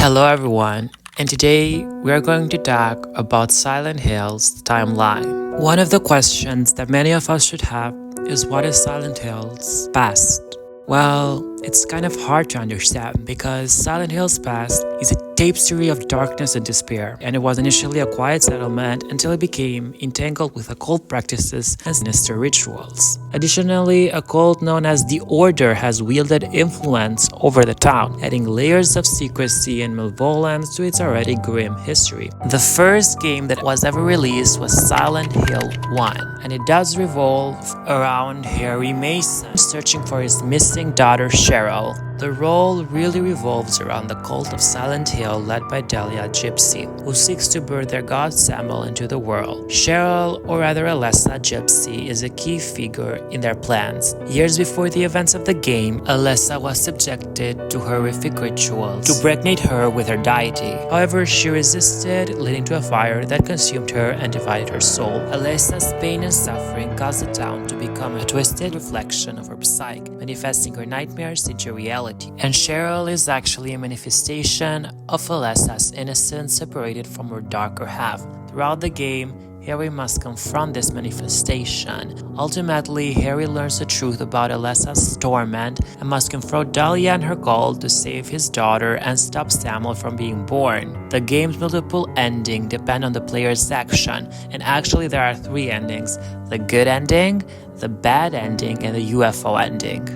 Hello everyone, and today we are going to talk about Silent Hill's timeline. One of the questions that many of us should have is, what is Silent Hill's past? Well, it's kind of hard to understand because Silent Hill's past is a tapestry of darkness and despair, and it was initially a quiet settlement until it became entangled with occult practices and sinister rituals. Additionally, a cult known as the Order has wielded influence over the town, adding layers of secrecy and malevolence to its already grim history. The first game that was ever released was Silent Hill 1, and it does revolve around Harry Mason searching for his missing daughter Cheryl. The role really revolves around the cult of Silent Hill led by Delia Gypsy, who seeks to birth their god Samuel into the world. Cheryl, or rather Alessa Gypsy, is a key figure in their plans. Years before the events of the game, Alessa was subjected to horrific rituals to pregnate her with her deity. However, she resisted, leading to a fire that consumed her and divided her soul. Alessa's pain and suffering caused the town to become a twisted reflection of her psyche, manifesting her nightmares into reality. And Cheryl is actually a manifestation of Alessa's innocence separated from her darker half. Throughout the game, Harry must confront this manifestation. Ultimately, Harry learns the truth about Alessa's torment and must confront Dahlia and her cult to save his daughter and stop Samuel from being born. The game's multiple endings depend on the player's action, and actually there are three endings: the good ending, the bad ending, and the UFO ending.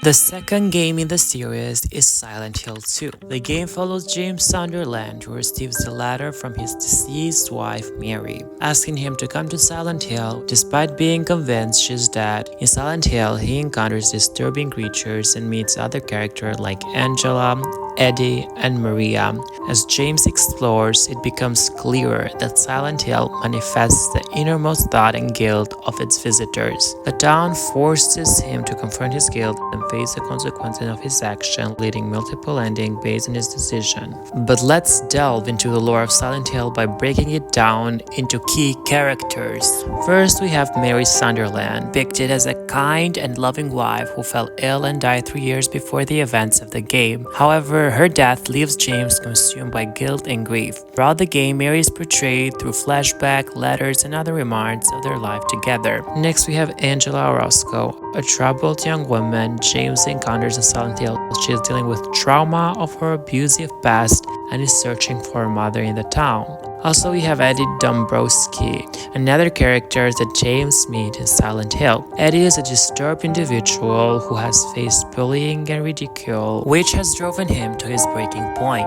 The second game in the series is Silent Hill 2. The game follows James Sunderland, who receives a letter from his deceased wife Mary, asking him to come to Silent Hill despite being convinced she's dead. In Silent Hill, he encounters disturbing creatures and meets other characters like Angela, Eddie, and Maria. As James explores, it becomes clearer that Silent Hill manifests the innermost thought and guilt of its visitors. The town forces him to confront his guilt and face the consequences of his action, leading multiple endings based on his decision. But let's delve into the lore of Silent Hill by breaking it down into key characters. First, we have Mary Sunderland, depicted as a kind and loving wife who fell ill and died 3 years before the events of the game. However, her death leaves James consumed by guilt and grief. Throughout the game, Mary is portrayed through flashback, letters, and other remarks of their life together. Next, we have Angela Orozco, a troubled young woman James encounters in Silent Hill. She is dealing with trauma of her abusive past and is searching for her mother in the town. Also, we have Eddie Dombrowski, another character that James meets in Silent Hill. Eddie is a disturbed individual who has faced bullying and ridicule, which has driven him to his breaking point.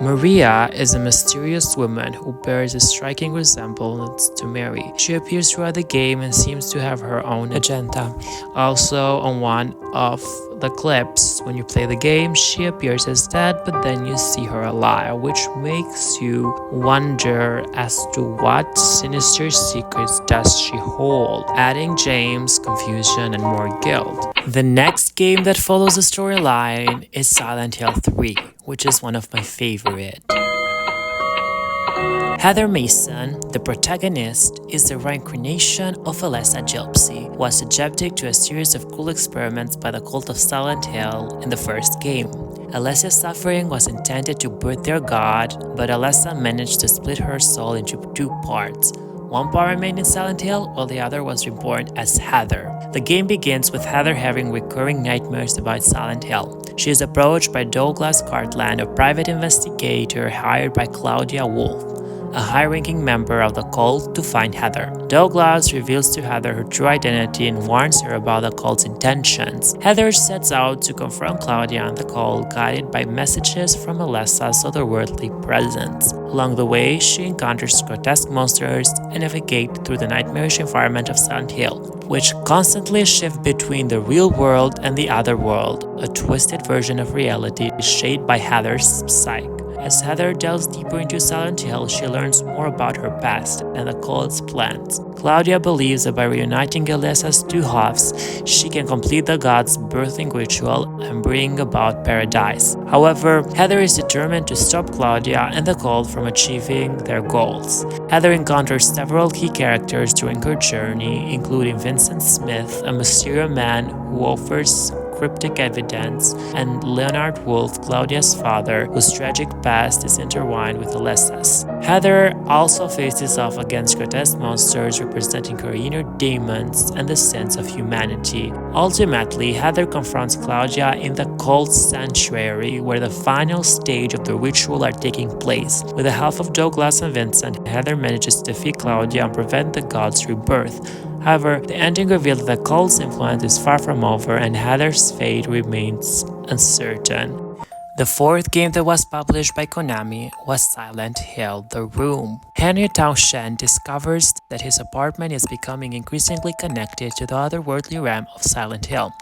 Maria is a mysterious woman who bears a striking resemblance to Mary. She appears throughout the game and seems to have her own agenda. Also, on one of the clips, when you play the game, she appears as dead, but then you see her alive, which makes you wonder as to what sinister secrets does she hold, adding James confusion and more guilt. The next game that follows the storyline is Silent Hill 3, which is one of my favorite. Heather Mason, the protagonist, is the reincarnation of Alessa Gypsy, who was subjected to a series of cruel experiments by the cult of Silent Hill in the first game. Alessa's suffering was intended to birth their god, but Alessa managed to split her soul into two parts. One part remained in Silent Hill, while the other was reborn as Heather. The game begins with Heather having recurring nightmares about Silent Hill. She is approached by Douglas Cartland, a private investigator hired by Claudia Wolf, a high-ranking member of the cult, to find Heather. Douglas reveals to Heather her true identity and warns her about the cult's intentions. Heather sets out to confront Claudia and the cult, guided by messages from Alessa's otherworldly presence. Along the way, she encounters grotesque monsters and navigates through the nightmarish environment of Silent Hill, which constantly shifts between the real world and the other world, a twisted version of reality shaped by Heather's psyche. As Heather delves deeper into Silent Hill, she learns more about her past and the cult's plans. Claudia believes that by reuniting Alessa's two halves, she can complete the god's birthing ritual and bring about paradise. However, Heather is determined to stop Claudia and the cult from achieving their goals. Heather encounters several key characters during her journey, including Vincent Smith, a mysterious man who offers cryptic evidence, and Leonard Wolf, Claudia's father, whose tragic past is intertwined with Alessa's. Heather also faces off against grotesque monsters representing her inner demons and the sense of humanity. Ultimately, Heather confronts Claudia in the Cold Sanctuary, where the final stage of the ritual are taking place. With the help of Douglas and Vincent, Heather manages to defeat Claudia and prevent the god's rebirth. However, the ending reveals that the cult's influence is far from over and Heather's fate remains uncertain. The fourth game that was published by Konami was Silent Hill: The Room. Henry Townshend discovers that his apartment is becoming increasingly connected to the otherworldly realm of Silent Hill.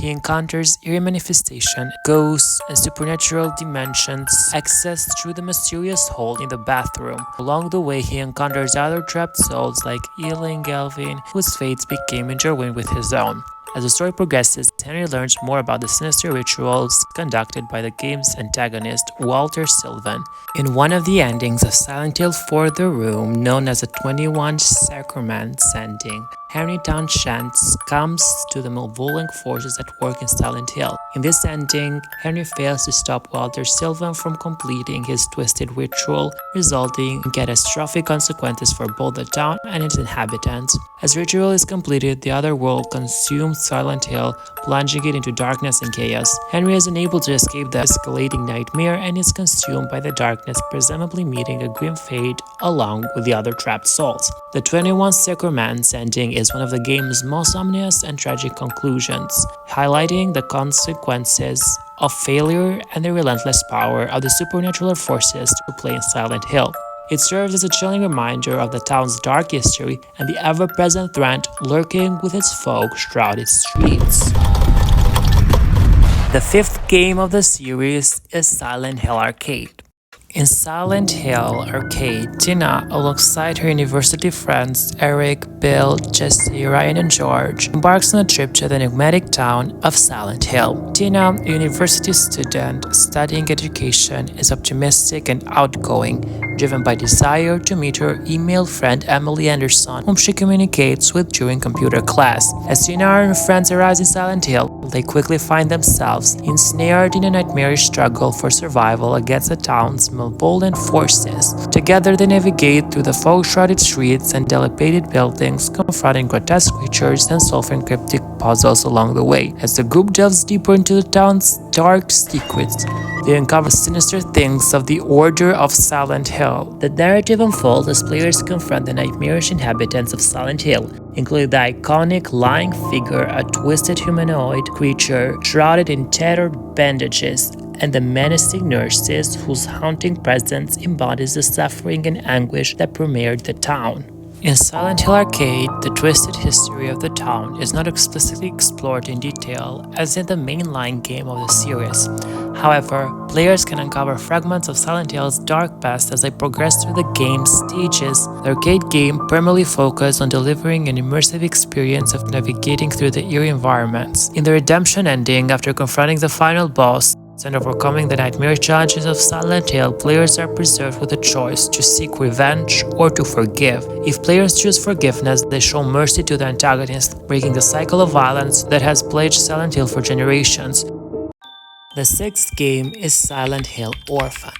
He encounters eerie manifestation, ghosts, and supernatural dimensions accessed through the mysterious hole in the bathroom. Along the way, he encounters other trapped souls like Ela and Galvin, whose fates became intertwined with his own. As the story progresses, Henry learns more about the sinister rituals conducted by the game's antagonist, Walter Sylvan. In one of the endings of Silent Hill 4: The Room, known as the 21 Sacraments ending, Henry Townshend comes to the malevolent forces at work in Silent Hill. In this ending, Henry fails to stop Walter Sylvan from completing his twisted ritual, resulting in catastrophic consequences for both the town and its inhabitants. As the ritual is completed, the other world consumes Silent Hill, plunging it into darkness and chaos. Henry is unable to escape the escalating nightmare and is consumed by the darkness, presumably meeting a grim fate along with the other trapped souls. The 21 Sacraments ending is one of the game's most ominous and tragic conclusions, highlighting the consequences of failure and the relentless power of the supernatural forces to play in Silent Hill. It serves as a chilling reminder of the town's dark history and the ever-present threat lurking with its folk throughout its streets. The fifth game of the series is Silent Hill Arcade. In Silent Hill Arcade, Tina, alongside her university friends Eric, Bill, Jesse, Ryan, and George, embarks on a trip to the enigmatic town of Silent Hill. Tina, a university student studying education, is optimistic and outgoing, driven by desire to meet her email friend Emily Anderson, whom she communicates with during computer class. As Tina and her friends arrive in Silent Hill, they quickly find themselves ensnared in a nightmarish struggle for survival against the town's malevolent forces. Together, they navigate through the fog-shrouded streets and dilapidated buildings, confronting grotesque creatures and solving cryptic puzzles along the way. As the group delves deeper into the town's dark secrets, they uncover sinister things of the Order of Silent Hill. The narrative unfolds as players confront the nightmarish inhabitants of Silent Hill, including the iconic lying figure, a twisted humanoid creature shrouded in tattered bandages, and the menacing nurses whose haunting presence embodies the suffering and anguish that permeate the town. In Silent Hill Arcade, the twisted history of the town is not explicitly explored in detail as in the mainline game of the series. However, players can uncover fragments of Silent Hill's dark past as they progress through the game's stages. The arcade game primarily focuses on delivering an immersive experience of navigating through the eerie environments. In the redemption ending, after confronting the final boss and overcoming the nightmare challenges of Silent Hill, players are preserved with a choice to seek revenge or to forgive. If players choose forgiveness, they show mercy to the antagonist, breaking the cycle of violence that has plagued Silent Hill for generations. The sixth game is Silent Hill Orphan.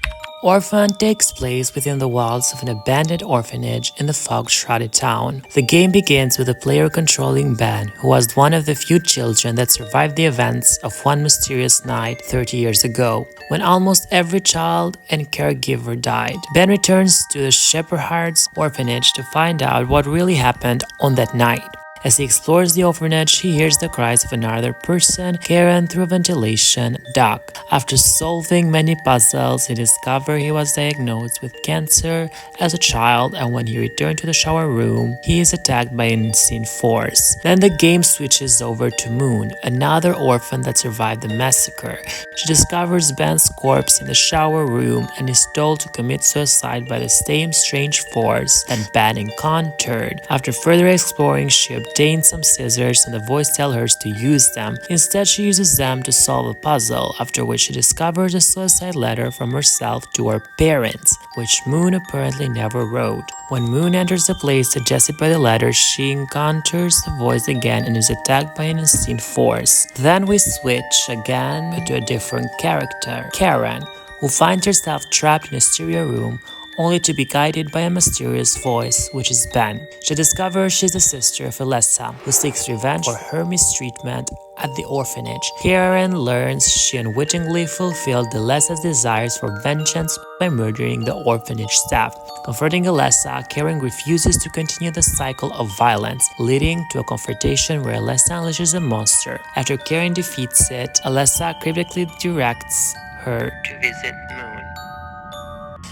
Orphan takes place within the walls of an abandoned orphanage in the fog-shrouded town. The game begins with a player controlling Ben, who was one of the few children that survived the events of one mysterious night 30 years ago, when almost every child and caregiver died. Ben returns to the Shepherd's orphanage to find out what really happened on that night. As he explores the orphanage, he hears the cries of another person, Karen, through a ventilation duct. After solving many puzzles, he discovers he was diagnosed with cancer as a child, and when he returned to the shower room, he is attacked by an unseen force. Then the game switches over to Moon, another orphan that survived the massacre. She discovers Ben's corpse in the shower room and is told to commit suicide by the same strange force that Ben encountered. After further exploring, she obtains some scissors and the voice tells her to use them. Instead, she uses them to solve a puzzle, after which she discovers a suicide letter from herself to her parents. which Moon apparently never wrote. When Moon enters a place suggested by the letter, she encounters the voice again and is attacked by an unseen force. Then we switch again to a different character, Karen, who finds herself trapped in a stereo room only to be guided by a mysterious voice, which is Ben. She discovers she's the sister of Alessa, who seeks revenge for her mistreatment at the orphanage. Karen learns she unwittingly fulfilled Alessa's desires for vengeance by murdering the orphanage staff. Confronting Alessa, Karen refuses to continue the cycle of violence, leading to a confrontation where Alessa unleashes a monster. After Karen defeats it, Alessa cryptically directs her to visit Moon.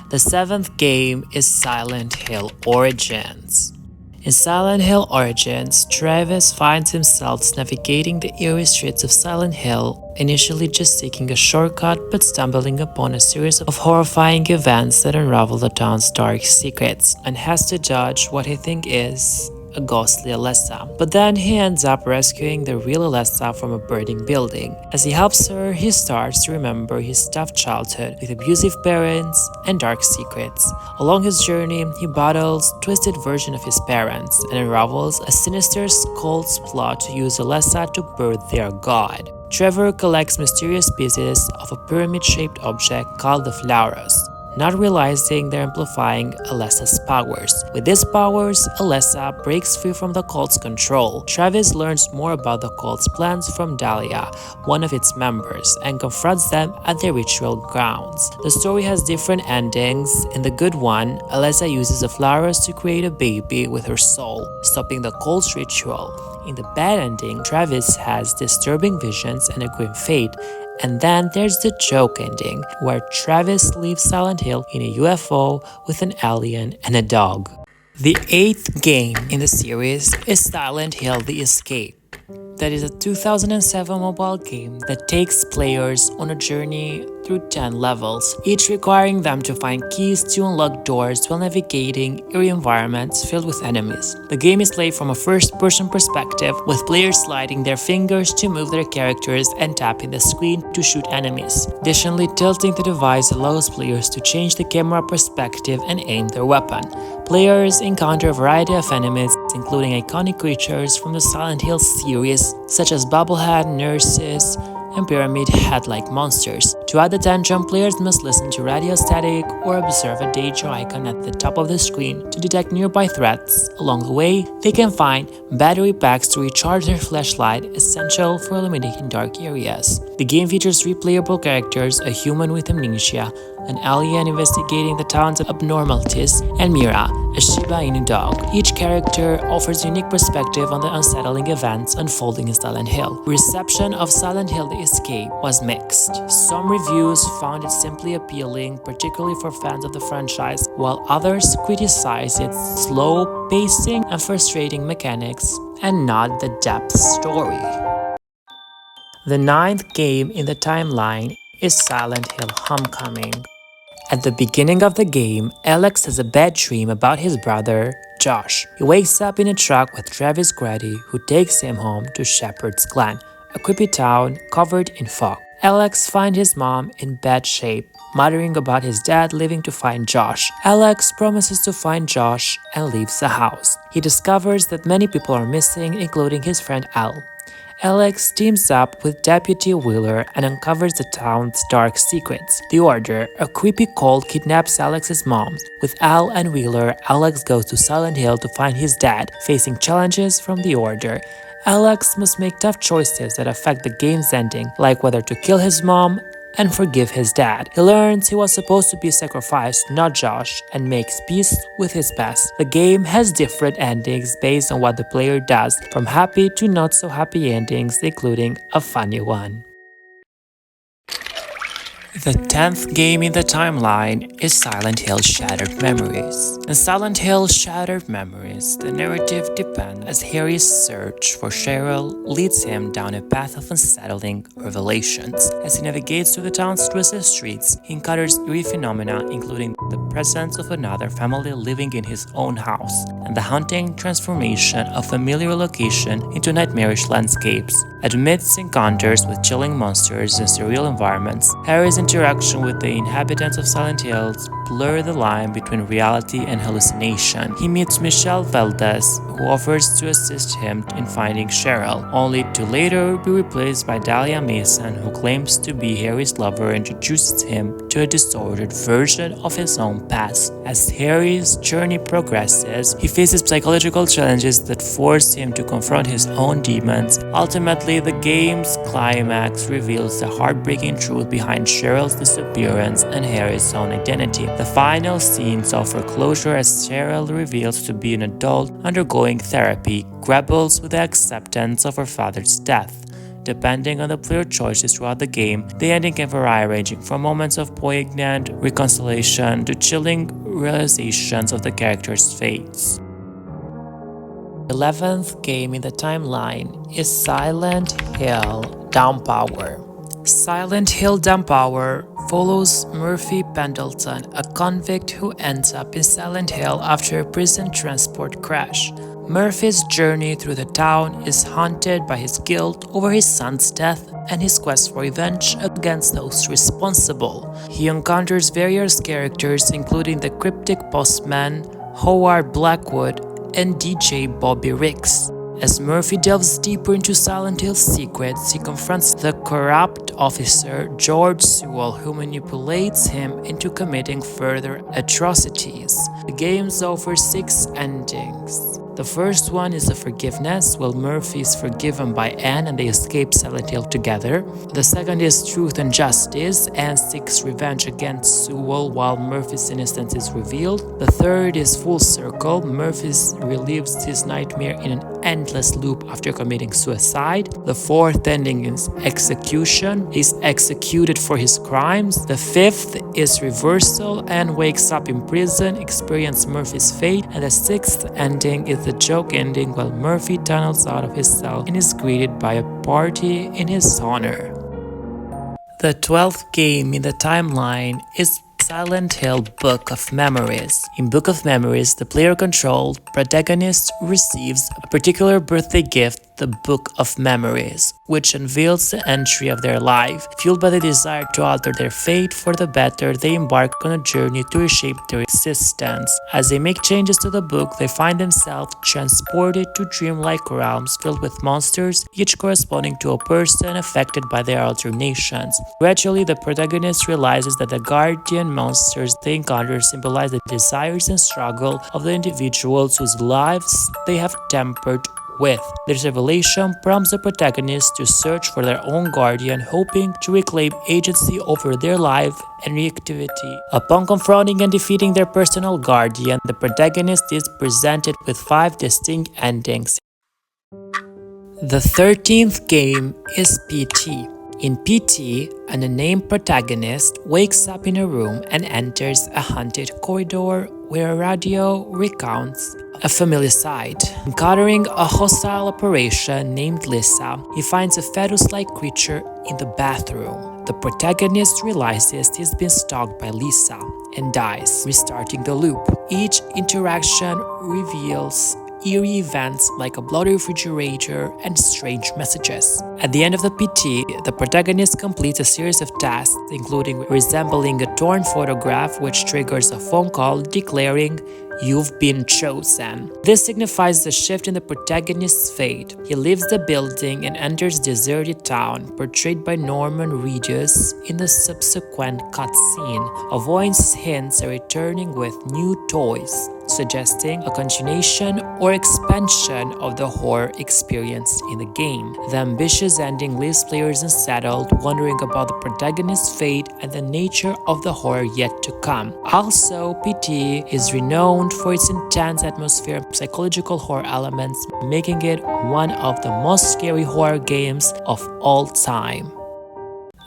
The seventh game is Silent Hill Origins. In Silent Hill Origins, Travis finds himself navigating the eerie streets of Silent Hill, initially just seeking a shortcut but stumbling upon a series of horrifying events that unravel the town's dark secrets, and has to dodge what he thinks is a ghostly Alessa. But then he ends up rescuing the real Alessa from a burning building. As he helps her, he starts to remember his tough childhood with abusive parents and dark secrets. Along his journey, he battles twisted version of his parents and unravels a sinister cult's plot to use Alessa to birth their god. Trevor collects mysterious pieces of a pyramid-shaped object called the Flauros, not realizing they're amplifying Alessa's powers. With these powers, Alessa breaks free from the cult's control. Travis learns more about the cult's plans from Dahlia, one of its members, and confronts them at their ritual grounds. The story has different endings. In the good one, Alessa uses the flowers to create a baby with her soul, stopping the cult's ritual. In the bad ending, Travis has disturbing visions and a grim fate. And then there's the joke ending, where Travis leaves Silent Hill in a UFO with an alien and a dog. The eighth game in the series is Silent Hill: The Escape. That is a 2007 mobile game that takes players on a journey through 10 levels, each requiring them to find keys to unlock doors while navigating eerie environments filled with enemies. The game is played from a first-person perspective, with players sliding their fingers to move their characters and tapping the screen to shoot enemies. Additionally, tilting the device allows players to change the camera perspective and aim their weapon. Players encounter a variety of enemies, including iconic creatures from the Silent Hill series, such as bobblehead, nurses, and pyramid head-like monsters. To add the tension, players must listen to radio static or observe a danger icon at the top of the screen to detect nearby threats. Along the way, they can find battery packs to recharge their flashlight, essential for illuminating dark areas. The game features 3 playable characters: a human with amnesia, an alien investigating the town's abnormalities, and Mira, a Shiba Inu dog. Each character offers a unique perspective on the unsettling events unfolding in Silent Hill. Reception of Silent Hill: The Escape was mixed. Some reviews found it simply appealing, particularly for fans of the franchise, while others criticized its slow pacing and frustrating mechanics, and not the depth story. The ninth game in the timeline is Silent Hill: Homecoming. At the beginning of the game, Alex has a bad dream about his brother, Josh. He wakes up in a truck with Travis Grady, who takes him home to Shepherd's Glen, a creepy town covered in fog. Alex finds his mom in bad shape, muttering about his dad leaving to find Josh. Alex promises to find Josh and leaves the house. He discovers that many people are missing, including his friend Al. Alex teams up with Deputy Wheeler and uncovers the town's dark secrets. The Order, a creepy cult, kidnaps Alex's mom. With Al and Wheeler, Alex goes to Silent Hill to find his dad, facing challenges from the Order. Alex must make tough choices that affect the game's ending, like whether to kill his mom and forgive his dad. He learns he was supposed to be sacrificed, not Josh, and makes peace with his past. The game has different endings based on what the player does, from happy to not so happy endings, including a funny one. The 10th game in the timeline is Silent Hill: Shattered Memories. In Silent Hill: Shattered Memories, the narrative depends as Harry's search for Cheryl leads him down a path of unsettling revelations. As he navigates through the town's twisted streets, he encounters eerie phenomena, including the presence of another family living in his own house, and the haunting transformation of familiar location into nightmarish landscapes. Amidst encounters with chilling monsters and surreal environments, Harry is interaction with the inhabitants of Silent Hills blur the line between reality and hallucination. He meets Michelle Valdez, who offers to assist him in finding Cheryl, only to later be replaced by Dahlia Mason, who claims to be Harry's lover and introduces him to a distorted version of his own past. As Harry's journey progresses, he faces psychological challenges that force him to confront his own demons. Ultimately, the game's climax reveals the heartbreaking truth behind Cheryl's disappearance and Harry's own identity. The final scenes offer closure as Cheryl reveals to be an adult undergoing therapy, grapples with the acceptance of her father's death. Depending on the player choices throughout the game, the ending can vary, ranging from moments of poignant reconciliation to chilling realizations of the character's fates. The 11th game in the timeline is Silent Hill Downpour. Silent Hill Downpour follows Murphy Pendleton, a convict who ends up in Silent Hill after a prison transport crash. Murphy's journey through the town is haunted by his guilt over his son's death and his quest for revenge against those responsible. He encounters various characters including the cryptic postman, Howard Blackwood, and DJ Bobby Ricks. As Murphy delves deeper into Silent Hill's secrets, he confronts the corrupt officer George Sewell, who manipulates him into committing further atrocities. The game offers 6 endings. The first one is the forgiveness, while Murphy is forgiven by Anne and they escape Silent Hill together. The second is truth and justice. Anne seeks revenge against Sewell while Murphy's innocence is revealed. The third is full circle. Murphy relives his nightmare in an endless loop after committing suicide. The fourth ending is execution. He's executed for his crimes. The fifth is reversal. Anne wakes up in prison, experiences Murphy's fate. And the sixth ending is the joke ending while Murphy tunnels out of his cell and is greeted by a party in his honor. The 12th game in the timeline is Silent Hill Book of Memories. In Book of Memories, the player-controlled protagonist receives a particular birthday gift, the Book of Memories, which unveils the entry of their life. Fueled by the desire to alter their fate for the better, they embark on a journey to reshape their existence. As they make changes to the book, they find themselves transported to dreamlike realms filled with monsters, each corresponding to a person affected by their alternations. Gradually, the protagonist realizes that the guardian monsters they encounter symbolize the desires and struggle of the individuals whose lives they have tempered with. This revelation prompts the protagonist to search for their own guardian, hoping to reclaim agency over their life and reactivity. Upon confronting and defeating their personal guardian, the protagonist is presented with 5 distinct endings. The 13th game is PT. In PT, an unnamed protagonist wakes up in a room and enters a haunted corridor where a radio recounts a familiar sight. Encountering a hostile apparition named Lisa, he finds a fetus-like creature in the bathroom. The protagonist realizes he's been stalked by Lisa and dies, restarting the loop. Each interaction reveals eerie events like a bloody refrigerator and strange messages. At the end of the PT, the protagonist completes a series of tasks, including resembling a torn photograph, which triggers a phone call declaring, "You've been chosen." This signifies the shift in the protagonist's fate. He leaves the building and enters a deserted town, portrayed by Norman Reedus in the subsequent cutscene. Avoidance hints are returning with new toys, suggesting a continuation or expansion of the horror experienced in the game. The ambitious ending leaves players unsettled, wondering about the protagonist's fate and the nature of the horror yet to come. Also, PT is renowned for its intense atmosphere and psychological horror elements, making it one of the most scary horror games of all time.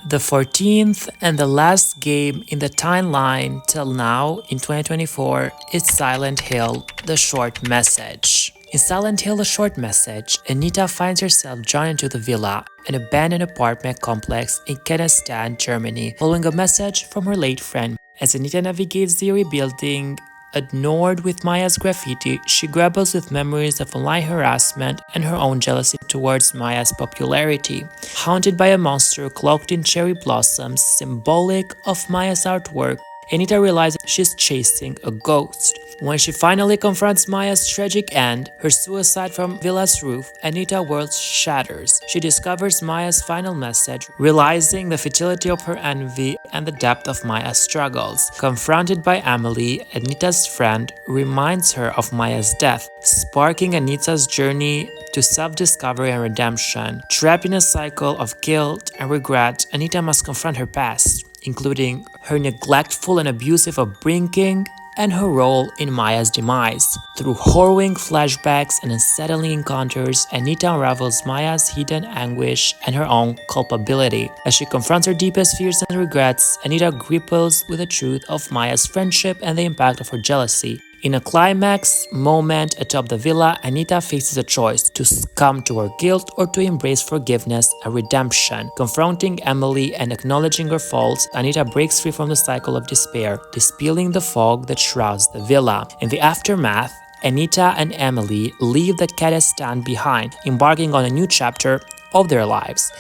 The 14th and the last game in the timeline till now in 2024 is Silent Hill: The Short Message. In Silent Hill: The Short Message, Anita finds herself drawn into the villa, an abandoned apartment complex in Kennestan, Germany, following a message from her late friend. As Anita navigates the rebuilding Ignored with Maya's graffiti, she grapples with memories of online harassment and her own jealousy towards Maya's popularity. Haunted by a monster cloaked in cherry blossoms, symbolic of Maya's artwork, Anita realizes she's chasing a ghost. When she finally confronts Maya's tragic end, her suicide from Villa's roof, Anita's world shatters. She discovers Maya's final message, realizing the futility of her envy and the depth of Maya's struggles. Confronted by Emily, Anita's friend reminds her of Maya's death, sparking Anita's journey to self-discovery and redemption. Trapped in a cycle of guilt and regret, Anita must confront her past, including her neglectful and abusive upbringing and her role in Maya's demise. Through harrowing flashbacks and unsettling encounters, Anita unravels Maya's hidden anguish and her own culpability. As she confronts her deepest fears and regrets, Anita grapples with the truth of Maya's friendship and the impact of her jealousy. In a climax moment atop the villa, Anita faces a choice: to succumb to her guilt or to embrace forgiveness and redemption. Confronting Emily and acknowledging her faults, Anita breaks free from the cycle of despair, dispelling the fog that shrouds the villa. In the aftermath, Anita and Emily leave the Cadestan behind, embarking on a new chapter of their lives.